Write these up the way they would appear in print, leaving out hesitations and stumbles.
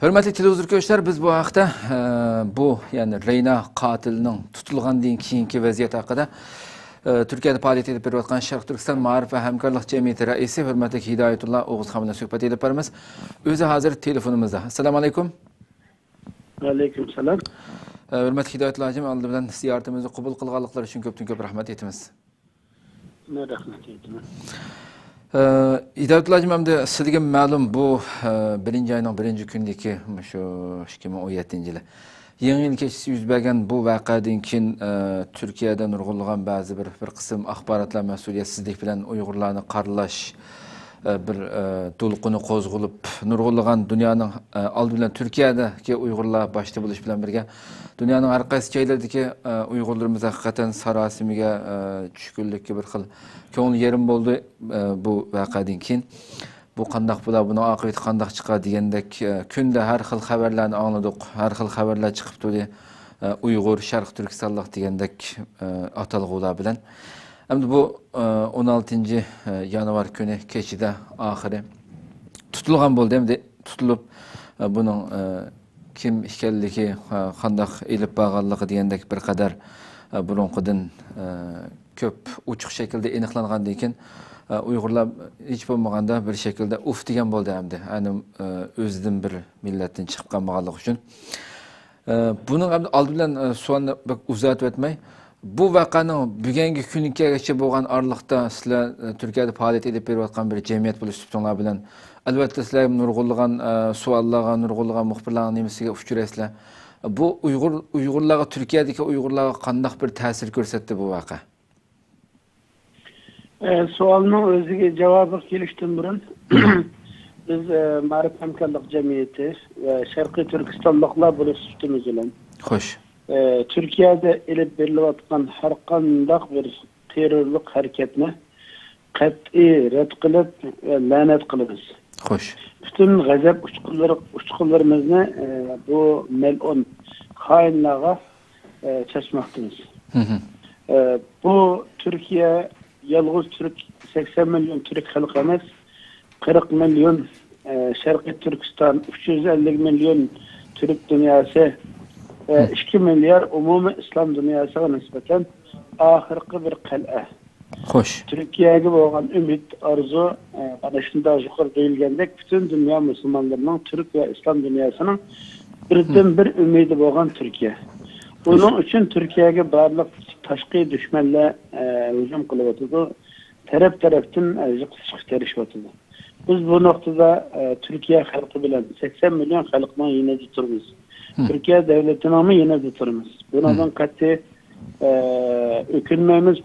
Hürmetli televizyon köşkler, biz bu hafta bu yani Reyna katilinin tutulgandan keyinki vaziyet haqida Türkiye'de faaliyet edip beriyotgan Şarkı Türkistan Ma'arif ve Hemkarlık Cemiyeti Reisi hürmetli Hidayetullah Oğuzhan bilan suhbat edip beramiz. Özü hazır telefonumuzda. Assalamu alaykum. Aleyküm selam. Hürmetli Hidayetullah hacım, aldı bilan ziyaretimizni qabul qilganliklari uchun ko'pdan-ko'p rahmat etamiz. Ne rahmet ettim. Hidayetullah hacım, hamda sizga ma'lum bu birinci ayning birinci kundagi shu 2017-yili yangi yil kechasi yuz bergan bu voqeadan keyin Turkiyada nurg'unlagan ba'zi bir qism axborotlar mas'uliyatsizlik bilan Uyg'urlarni qaralash bir to'lqini qo'zg'alib nurg'unlagan dunyoning oldi bilan Turkiyadagi Uyg'urlar boshda bo'lish bilan birga dunyoning har qaysi joylaridagi Uyg'urlarimiz haqiqatan sarosimiga tushkunlikka bir xil ko'ngil yerim bo'ldi bu voqeadan keyin. Bu qandaq bo'lar, buni oqibati qandaq chiqadi degandek kunda har xil xabarlarni angladik, har xil xabarlar chiqib turdi. Uyg'ur, Sharq Turkistonlik degandek atalg'ular bilan. Endi bu 16 yanvar kuni kechida oxiri tutilgan bo'ldi. Endi tutilib buning kim ekanligi, qandaq elib borganligi degandek bir qadar burunqidan ko'p ochiq shaklda aniqlangandan keyin Uyg'urlar hech bo'lmaganda bir shaklda uf degan bo'ldi hamda. Ani o'zidan bir millatdan chiqib qolmaganligi uchun. Buning hamda oldi bilan savolni uzatib o'tmay, bu voqeaning bugungi kungacha bo'lgan oraliqda sizlar Turkiyada faoliyat edib berayotgan bir jamiyat bo'lish tutumlar bilan albatta sizlar nurg'unlagan savollarga, nurg'unlagan muxbirlarning nimasiga uchraysizlar. Bu Uyg'urlarga, Turkiyadagi Uyg'urlarga qanday bir ta'sir ko'rsatdi bu voqea? Sualının özüge cevabı geliştin burun. Biz Ma'arif Hemkarlık Cemiyeti ve Şarkı Türkistanlıklar buluştuğumuz ile Hoş. Türkiye'de elip verilatkan her kandak bir terörlük hareketine kat'i red kılıp lanet kılırız. Hoş. Bütün gazap uçkullarımızı bu melun hainlığa çeşmektiniz. Bu Türkiye yalğız Türk 80 milyon Türk halkı emas, 40 milyon Şarkı Türkistan, 350 milyon Türk dünyası, 2 milyar umumi İslam dünyasına nispeten ahirki bir kal'a. Hoş. Türkiye'ye olan ümit, arzu, anlaşında yukarı değilgendek bütün dünya Müslümanlarının Türk ve İslam dünyasının birden bir ümidi olan Türkiye. Bunun için Türkiye'ye bağırlık taşkı düşmanla hücum kılıvatıdı. Taraftan yıkışık terişvatıdı. Biz bu noktada Türkiye halkı bilen 80 milyon halkından yine tuturuz. Türkiye devletinin ama yine tuturuz. Bundan katı ökünmemiz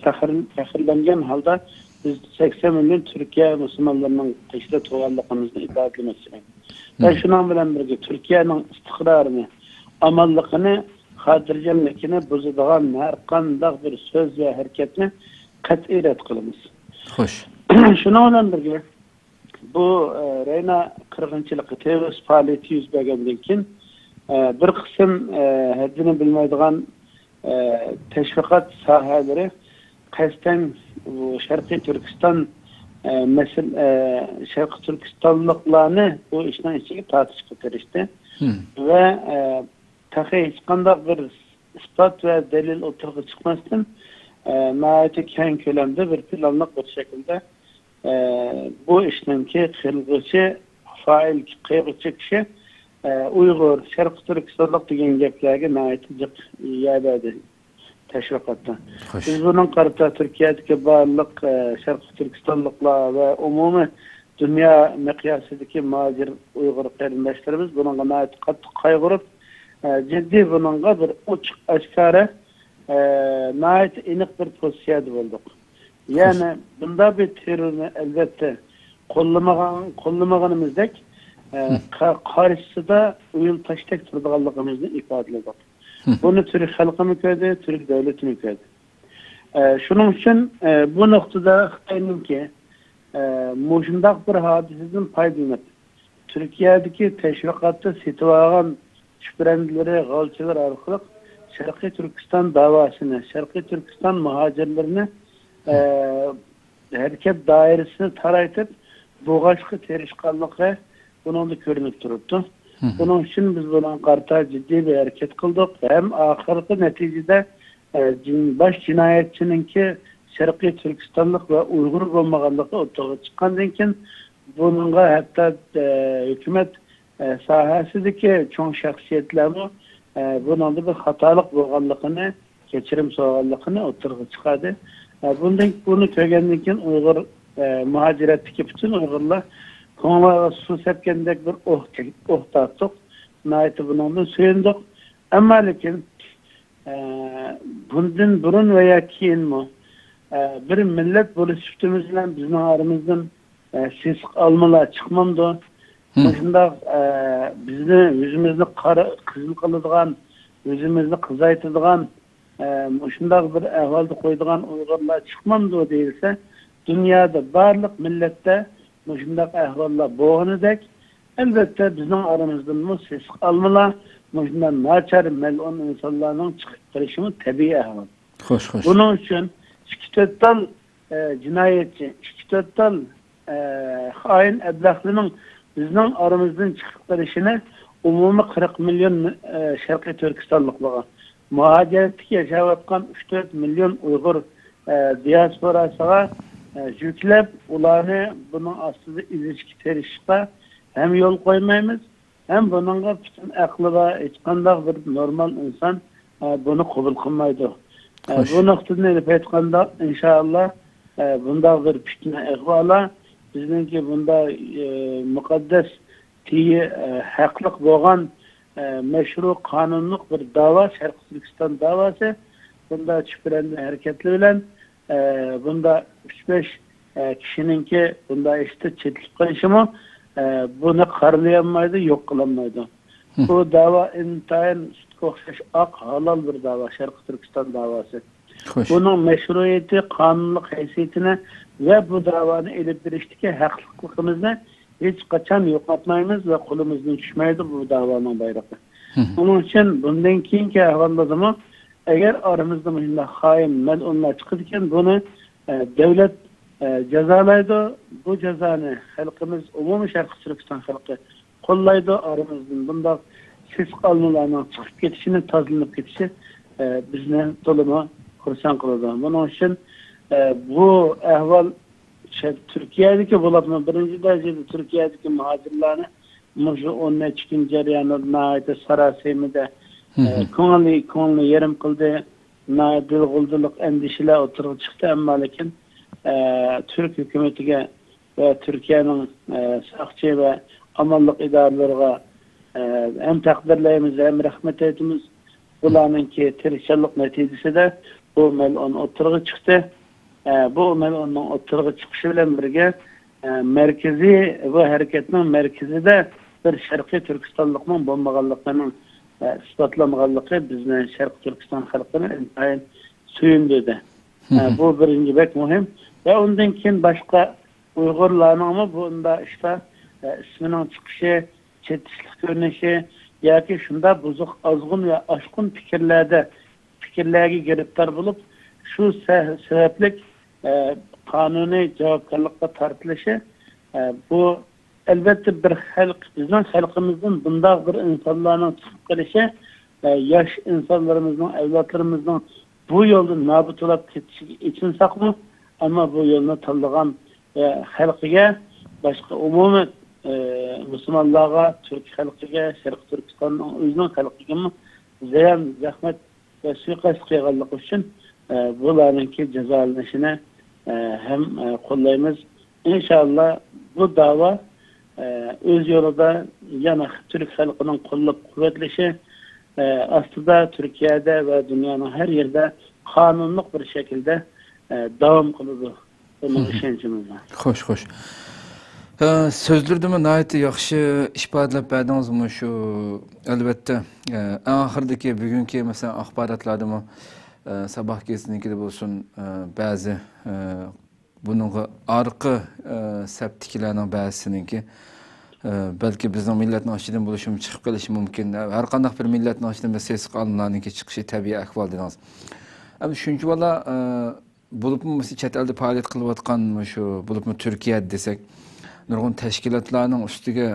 fakirlengen halde biz 80 milyon Türkiye Müslümanlarının kışta tuğallığımızı ifade etmek istedim. Ben şundan bilen birge Türkiye'nin istikrarını, amallıkını, hadircemlikini bozulduğun her kandak bir söz ve hareketini kat'i red kılımız. Hoş. Şuna olan birge bu Reyna kırgınçılığı terörist faaliyeti yüz bergenden keyin bir kısım haddini bilmeydiğin teşvikat sahaları kasten bu Şarkı Türkistan Şarkı Türkistanlıklarını bu işten içine tartışıp getirişti. Ve hiç kandak bir ispat ve delil ortaya çıkmasın nihayeti kendi kölemde bir planlık bir şekilde bu işlemki kılgıcı fail kıyıcı kişi Uygur, Şarkı Türkistanlık degen geplerge nihayeti yaydadı teşvikatta. Biz bunun karta Türkiye'deki bağlılık Şarkı Türkistanlıklar ve umumi dünya miqyasideki macir Uygur kardeşlerimiz bunun nihayeti katı kaygırıp ciddi bununla bir uç aşkara nihayet inik bir pozisyonda bulduk. Yani bunda bir terörünü elbette kollamaganımızdek karşısında uyum taştak turduğanlığımızı ifade ediyoruz. Bunu Türk halkı mükemmel, Türk devleti mükemmel. Şunun için bu noktada Xitay'ın ki muşundak bir hadiseden paydalanıp Türkiye'deki teşvikatta sitvagan şüphelendileri, galçılar arkalık Şarkı Türkistan davasını, Şarkı Türkistan muhacirlerini hareket dairesini taraytıp boğaçkı terişkanlığı bunun da görünüp duruptu. Bunun için biz buna karşı ciddi bir hareket kıldık. Hem ahirki neticede baş cinayetçininki Şarkı Türkistanlık ve Uygur olmaganlığı ortaya çıkandan keyin bununla hatta hükümet sahasideki çoğu şahsiyetlerini bunun bir hatalık bolganlığını, keçirim soğanlığını ortaya çıkardı. Bunu kökendan keyin Uygur muhaciretdeki bütün Uygurlar konulara su sepkendek bir tattık. Nayeti bundan söyledik. Ama lakin bundan burun veya keyin mi bir millet buluştuğumuzdan bizim aramızdan ses almalar çıkmamdı. Başında bizni yüzümüzü kızıl kılıdığan, yüzümüzü kızaytırdıgan, şundak bir ahvalda koyduğun Uygurlar çıkmamdı değilse, dünyada barlık millette şundak ahvallar boğunu dek, elbette bizim aramızdan mı ses almalar, şundan naçar melun insanların çıkıp karışımı tabii ahval. Hoş hoş. Bunun için İşkitöttal cinayetçi, İşkitöttal hain eblaklının bizim aramızdan çıktıkları işine umumi 40 milyon Şarkı Türkistanlıklığa muhaciretlik yaşayatkan 3-4 milyon Uygur diasporasına yüklep ulanı bunun aslında ilişki terişte hem yol koymayımız hem bununla bütün aklıva içkandak bir normal insan bunu kabul kılmaydı. Bu noktada ne yapaytkanda inşallah bunda bir fitne ehvala bizimki bunda mukaddes tiyi haklık boğan meşru kanunluk bir dava Şarkı Türkistan davası bunda şüphelenme hareketli bilen bunda 3-5 kişininki bunda işte çetlik karışımı bunu karlayamaydı, yok kılamaydı. Bu dava intayin ak halal bir dava Şarkı Türkistan davası. Hoş. Bunun meşruiyeti, kanunluk haysiyetine ve bu davanı elip birişteki haklılıkımızı hiç kaçan yoklatmayımız ve kulumuzdan düşmeydi bu davanın bayrağı. Onun için bundan keyinki ahvalladımı eğer aramızda mühimde hain, melunlar çıkırken bunu devlet cezalaydı. Bu cezanı halkımız, umumi Şarkı Türkistan halkı kollaydı aramızdan. Bunda ses almalarının çıkıp geçişinin tazlanıp geçişi bizne toluma kursan kıldı. Bunun için bu ehval Türkiye'deki bulatma birinci derecede Türkiye'deki muhacirlerini muşu onunla çıkın cereyanı naite sarasımı konulu yerim kıldı naite dilgulduluk endişeler oturup çıktı ama lakin Türk hükümetine ve Türkiye'nin sakçı ve amallık idarelerine hem takdirleyimiz hem rahmet etimiz bulanın ki tirişallık neticesi de bu melun oturuğa çıktı. Bu melunun oturuğa çıkışı bilen birge merkezi bu hareketinin merkezi de bir Şarkı Türkistanlıkның bolmaganlığının isbatlanmaganlığı bizden Şarkı Türkistan halkını intayin suyundurdu. Bu birinci bek mühim. Ve ondan keyin başka Uygurların ama bunda işte isminin çıkışı, çetişlik görünüşü yoki şunda bozuk, azgın ve aşkın fikirlerge giriptar bulup şu sebeplik kanuni cevapkarlıkla tartılışı bu elbette bir bizim halkımızın bunda bir insanların çıkıp gelişi yaş insanlarımızın, evlatlarımızın bu yolda nabıt olup geçişi için saklı ama bu yolunu tanıgan halkıya başka umumi Müslümanlığa, Türk halkıga, Şarkı Türkistan'ın özünün halkıga ziyan, zahmet ve suikast kıygallık için bularınki cezalanışını hem kollayımız. İnşallah bu dava öz yolunda yana Türk halkının kollap kuvvetleşi aslında Türkiye'de ve dünyanın her yerde kanunluk bir şekilde devam kıldı. Bunun işencimiz var. Hoş hoş. Sözlerdimi nayeti yaxşı ifadalab berdingizmi şu elbette ahirdeki bugünkü mesela axborotlardimi sabah gazetininkida bo'lsin ba'zi buningga orqa saptikilarning ba'zisiniki balki bizning millatning ichidan bo'lishim chiqib qolishi mumkin. Har qanday bir millatning ichidan ses qonunlarniki chiqishi tabiiy ahvol dedingiz. Ama shuncha bola bo'libmi chet elda faoliyat qilayotgan shu bo'libmi Turkiya desak nurg'un tashkilotlarning ustiga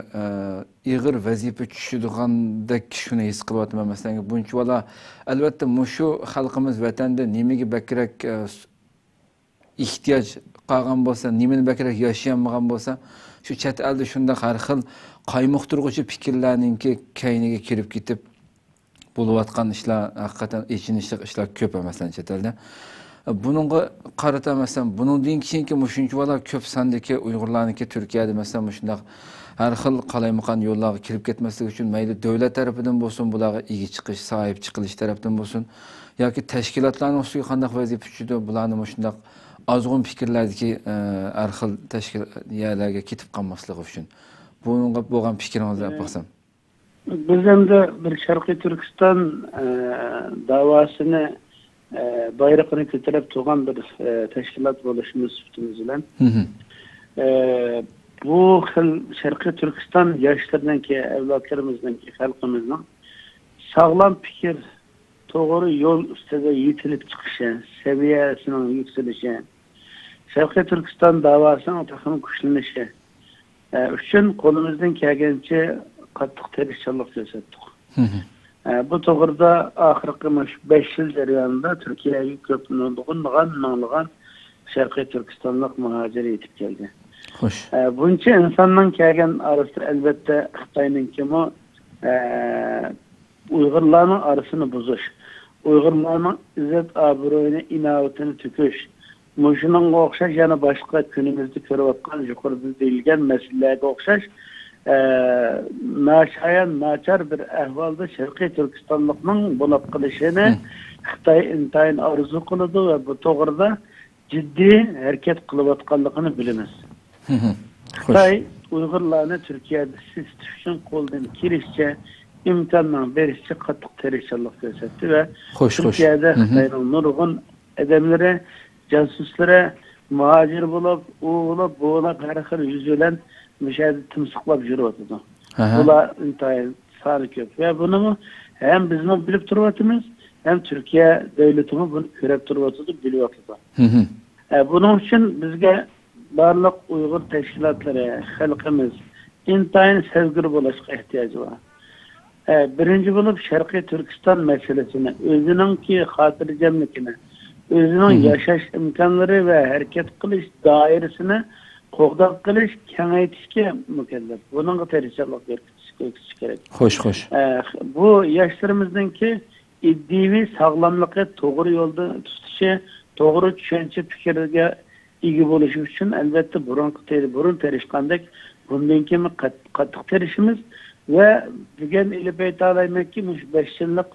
ig'ir vazifa tushadigandak shuni his qilyapman. Masalan, buncha bola albatta mushu xalqimiz vatanda nimaga bakrak ehtiyoj qolgan bo'lsa, nimani bakrak yashayolmagan bo'lsa, shu chet elda shunday har xil qaymoqtirg'uchi fikrlarninki kayniga kirib ketib bo'layotgan ishlar haqiqatan echinishli ishlar ko'p masalan chet elda. Bununla qarata masalan, buningdan keyingi mushuncha bola ko'p sondagi Uyg'urlarniki Turkiyada masalan shunday har xil qalaymaqan yo'llarga kirib ketmaslik uchun mayli davlat tarafidan bo'lsin, bularga ega chiqish, sahib chiqilish tarafdan bo'lsin, yoki tashkilotlarning ustiga qanday vazifa tushidi, bularni shunday azg'un fikrlardagi har xil tashkilotlarga ketib qolmasligi uchun. Bunga bo'lgan fikringizni aytsam. Biz endi bir Sharqiy Turkiston davosini bayrog'ini ko'tarib turgan bir tashkilot bo'lishimiz bilan bu xil Sharqiy Turkiston yoshlarininki, avlodlarimizninki, xalqimizning sog'lom fikr, to'g'ri yo'l ustida yetilib chiqishi, saviyasining yuksalishi, Sharqiy Turkiston davosining taxmin kuchlanishi uchun qo'limizdan kelgancha qattiq tirishchilik ko'rsatdik. Bu to'g'rida oxirgi 5 yil jarayonida Turkiyaga ko'p nurg'un Sharqiy Turkistonlik muhojir yetib keldi. Xo'sh. Buncha insonning kelgan orasida albatta Xitoyninkimi Uyg'urlarning orasini buzish, Uyg'urlarning izzat obro'yini, inovatini to'kish, shuningga o'xshash yana boshqa kunimizda ko'rayotgan yuqorida deyilgan masalalarga o'xshash nachar bir ahvolda Sharqiy Turkistonlikning bo'lib qilishini Xitoy intayin orzu qiladi va bu to'g'rida jiddiy harakat qilayotganligini bilamiz. Xitoy Uyg'urlarni Turkiyada sistish uchun qo'ldan kelishcha imkonlar berishcha qattiq tirishchilik ko'rsatdi va Turkiyada Xitoyning nurg'un odamlari, jasuslari muhojir bo'lib, bo'lib har xil yuz bilan müşahede timsiqlab yürüyordu. Bular intayin sari köp. Ve bunu hem bizim bilip duruyoruz, hem Türkiye devletimi bunu görüp duruyordu, biliyordu. Bunun için bizge barlık Uygur teşkilatları, halkımız intayin sevgili bulaşık ihtiyacı var. Birinci bulup Şarkı Türkistan meselesini, özünün ki hatırcamlıkını, özünün yaşaş imkanları ve hareket kılış dairesini qo'g'dab qilish, kengaytirishga mukallaf. Bunga tirishchilik ko'rsatish kerak. Xo'sh. Bu yoshlarimizningki iddiviy sog'lomligi, to'g'ri yo'lda tutishi, to'g'ri tushuncha fikrga ega bo'lishi uchun albatta burun tirishgandek bundan keyin qattiq tirishimiz va bugun ilib ayta olamanki, 5 yillik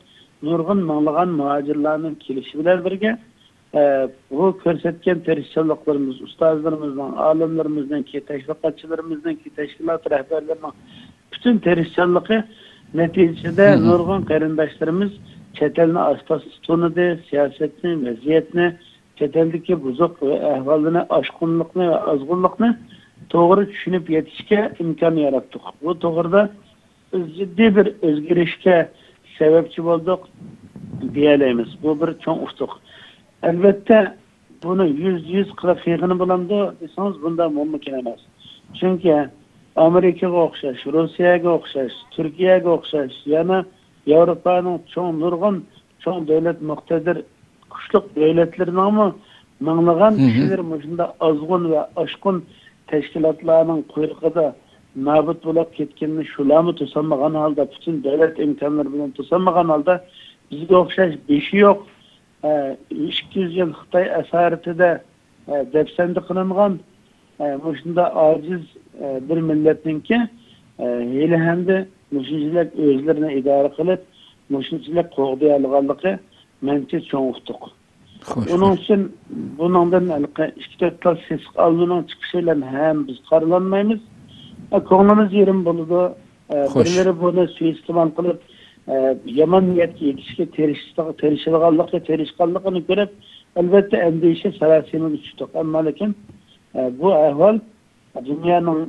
nurg'un minglagan muhojirlarning kelishi bilan birga bu ko'rsatgan tirishchiliklarimiz, ustozlarimizning, olimlarimizning, tashviqotchilarimizning, tashkilot rahbarlarining butun tirishchiligi natijada nurg'un qarindoshlarimiz chet elni asosida tunidi, siyosatni, vaziyatni, chet eldagi buzuq ahvolini, oshqunlikni va ozg'unlikni to'g'ri tushunib yetishga imkon yaratdik. Bu to'g'rida biz jiddiy bir o'zgarishga sababchi bo'ldik deyalaymiz. Bu bir cho'ng ustuq. Albatta buni 100 qilib yig'ini bo'lamdi desangiz bunda mumkin emas. Chunki Amerikaga o'xshash, Rossiyaga o'xshash, Turkiyaga o'xshash, yana Yevropaning nurg'un davlat muqtadir kuchli davlatlarning minglagan kishilar shunda ozg'un va oshqun tashkilotlarning quyrug'ida nobud bo'lib ketganini shularni to'samagan holda, butun davlat imkonlari bilan to'samagan holda bizga o'xshash beshi yo'q 200 yıl Xitoy asoratida dafsanda qilingan shunda ojiz bir millatninki hali hamda mushunchalar o'zlarini idora qilib mushunchalar qo'g'day olganligi mencha cho'ng utuq. Onun için bundan ikki to'rtta ses alının chiqishi bilan ham biz qaralanmaymiz. Ko'nglimiz yerim bo'ladi. Birlari buni suiiste'mol qilib yomon niyatga yetishga tirishganligini ko'rib albatta endişe sarosima tushdik. Ammo lekin bu ahvol dunyoning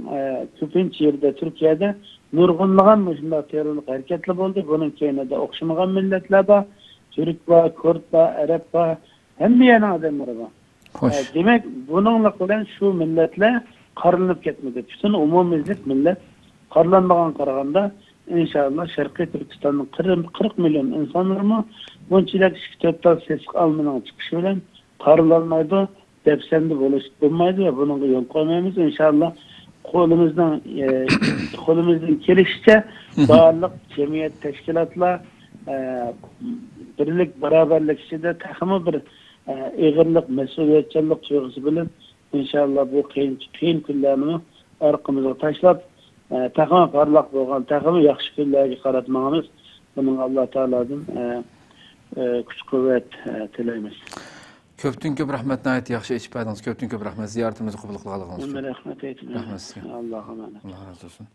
ko'pincha yerda Turkiyada nurg'unlagan shunday terrorlik harakatlar bo'ldi. Buning keyinida o'xshamagan millatlar bor, Türk bor, Kurd bor, Arab bor, hamma yana odamlar bor. Demak, buningla bilan shu millatlar qarlanıp ketmedi. Bütün umumizlik millet qarlanmagan qaraganda inşallah Şarkı Türkistan'ın 40 milyon insanlar mı bunçilek kitaptan ses almanın çıkışı bilen qarlanmaydı, depsendi bulmaydı ve bunun yol koymayımız inşallah kolumuzdan kelişçe bağırlık cemiyet teşkilatla birlik beraberlik içinde takımı bir eğirlik, mesuliyetçilik duygusu bilen inşallah bu kıyın günlerini arkamıza taşlap takımı parlak bolgan, takımı yaxşı günlerge qaratmağımız bunun Allah Teala'dan güç kuvvet tileymiz. Köptün köp rahmet nayet yaxşı içip aydınız. Köptün köp rahmet ziyaretimizi qabul qılğanlığınız üçün. Ömür rahmet eylesin. Rahmet sizə. Allah'a emanet. Allah razı olsun.